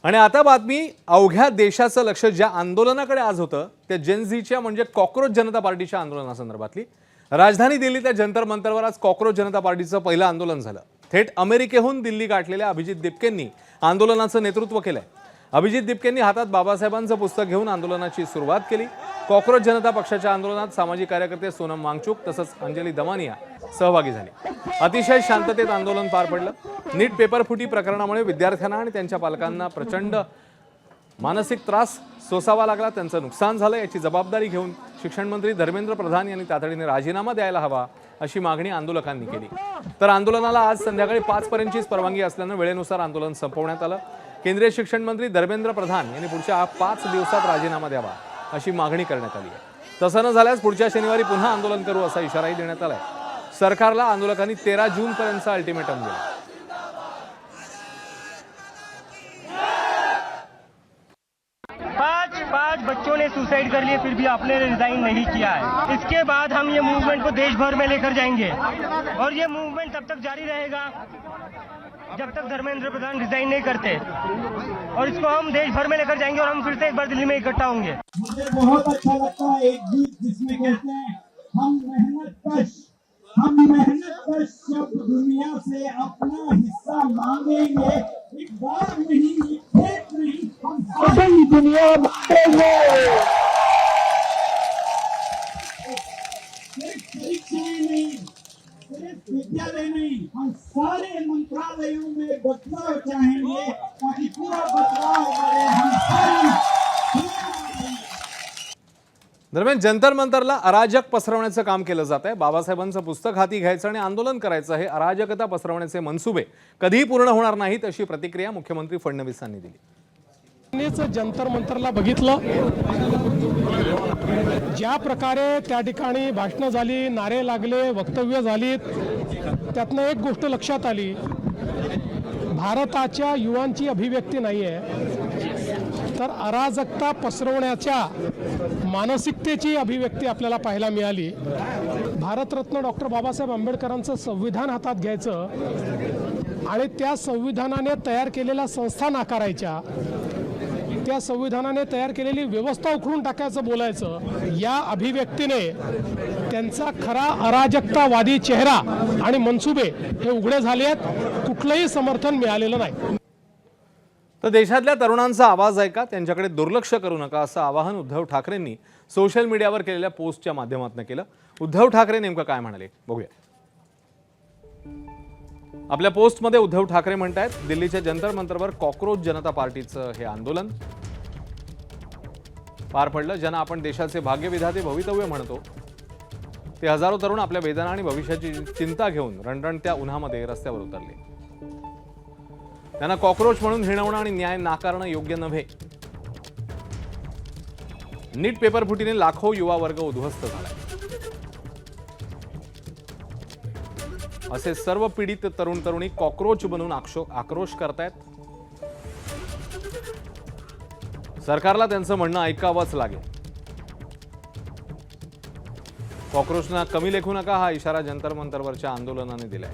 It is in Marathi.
आणि आता बातमी अवघ्या देशाचं लक्ष ज्या आंदोलनाकडे आज होतं त्या जेनझीच्या म्हणजे कॉकरोच जनता पार्टीच्या आंदोलनासंदर्भातली। राजधानी दिल्लीच्या जंतर मंतरवर आज कॉकरोच जनता पार्टीचं पहिलं आंदोलन झालं। थेट अमेरिकेहून दिल्ली गाठलेल्या अभिजित दिपकेंनी आंदोलनाचं नेतृत्व केलंय। अभिजित दिपकेंनी हातात बाबासाहेबांचं पुस्तक घेऊन आंदोलनाची सुरुवात केली। कॉकरोच जनता पक्षाच्या आंदोलनात सामाजिक कार्यकर्ते सोनम वांगचुक तसंच अंजली दमानिया सहभागी झाले। अतिशय शांततेत आंदोलन पार पडलं। नीट पेपर फुटी प्रकरणामुळे विद्यार्थ्यांना आणि त्यांच्या पालकांना प्रचंड मानसिक त्रास सोसावा लागला, त्यांचं नुकसान झालं। याची जबाबदारी घेऊन शिक्षण मंत्री धर्मेंद्र प्रधान यांनी तातडीने राजीनामा द्यायला हवा अशी मागणी आंदोलकांनी केली। तर आंदोलनाला आज संध्याकाळी 5 पर्यंतचीच परवानगी असल्यानं वेळेनुसार आंदोलन संपवण्यात आलं। केंद्रीय शिक्षण मंत्री धर्मेंद्र प्रधान यांनी पुढच्या 5 दिवसात राजीनामा द्यावा अशी मागणी करण्यात आली आहे। तसं न झाल्यास पुढच्या शनिवारी पुन्हा आंदोलन करू असा इशाराही देण्यात आलाय। सरकारला आंदोलकांनी 13 जून पर्यंतचा अल्टिमेटम दिला। पांच बच्चों ने सुसाइड कर लिए, फिर भी आपने रिजाइन नहीं किया है। इसके बाद हम ये मूवमेंट को देश भर में लेकर जाएंगे और ये मूवमेंट तब तक जारी रहेगा जब तक धर्मेंद्र प्रधान रिजाइन नहीं करते, और इसको हम देश भर में लेकर जाएंगे और हम फिर से एक बार दिल्ली में इकट्ठा होंगे। मुझे बहुत अच्छा लगता है एक गीत जिसमें कहते हैं हम मेहनत कश जब दुनिया से अपना हिस्सा मांगेंगे, एक बार नहीं एक नहीं हम सारी दुनिया मांगेंगे। सिर्फ परीक्षाएं नहीं, सिर्फ विद्यालय नहीं, हम सारे मंत्रालयों में बदलाव चाहेंगे ताकि पूरा बदलाव करे हम सारी। दरम्यान जंतर मंतरला अराजक पसरवण्याचं काम केलं जात आहे। बाबासाहेबांचं पुस्तक हाती घ्यायचं आणि आंदोलन करायचं हे अराजकता पसरवण्याचे मनसुबे कधीही पूर्ण होणार नाहीत अशी प्रतिक्रिया मुख्यमंत्री फडणवीसांनी दिली। जंतर मंतरला बघितलं, ज्या प्रकारे त्या ठिकाणी भाषणं झाली, नारे लागले, वक्तव्य झालीत, त्यातनं एक गोष्ट लक्षात आली, भारताच्या युवांची अभिव्यक्ती नाही आहे, तर अराजकता पसरवण्याच्या मानसिकतेची अभिव्यक्ती आपल्याला पाहायला मिळाली। भारतरत्न डॉक्टर बाबासाहेब आंबेडकरांचं संविधान हातात घ्यायचं आणि त्या संविधानाने तयार केलेल्या संस्था नाकारायच्या, त्या संविधानाने तयार केलेली व्यवस्था उखडून टाकायचं बोलायचं, या अभिव्यक्तीने त्यांचा खरा अराजकतावादी चेहरा आणि मनसुबे हे उघडे झाले आहेत। कुठलंही समर्थन मिळालेलं नाही। तर देशातल्या तरुणांचा आवाज ऐका, त्यांच्याकडे दुर्लक्ष करू नका असं आवाहन उद्धव ठाकरेंनी सोशल मीडियावर केलेल्या पोस्टच्या माध्यमातून केलं। उद्धव ठाकरे नेमकं काय म्हणाले बघूया। आपल्या पोस्टमध्ये उद्धव ठाकरे म्हणतायत, दिल्लीच्या जंतर मंतरवर कॉकरोच जनता पार्टीचं हे आंदोलन पार पडलं, ज्यांना आपण देशाचे भाग्यविधाते भवितव्य म्हणतो, ते हजारो तरुण आपल्या वेदना आणि भविष्याची चिंता घेऊन रणरणत्या उन्हामध्ये रस्त्यावर उतरले। त्यांना कॉकरोच म्हणून हिणवणं आणि न्याय नाकारणं योग्य नव्हे। नीट पेपर फुटीने लाखो युवा वर्ग उद्ध्वस्त झाला। असे सर्व पीडित तरुण तरुणी कॉकरोच बनून आक्रोश करतायत। सरकारला त्यांचं म्हणणं ऐकावंच लागेल। कॉकरोचना कमी लेखू नका हा इशारा जंतर मंतरवरच्या आंदोलनाने दिलाय।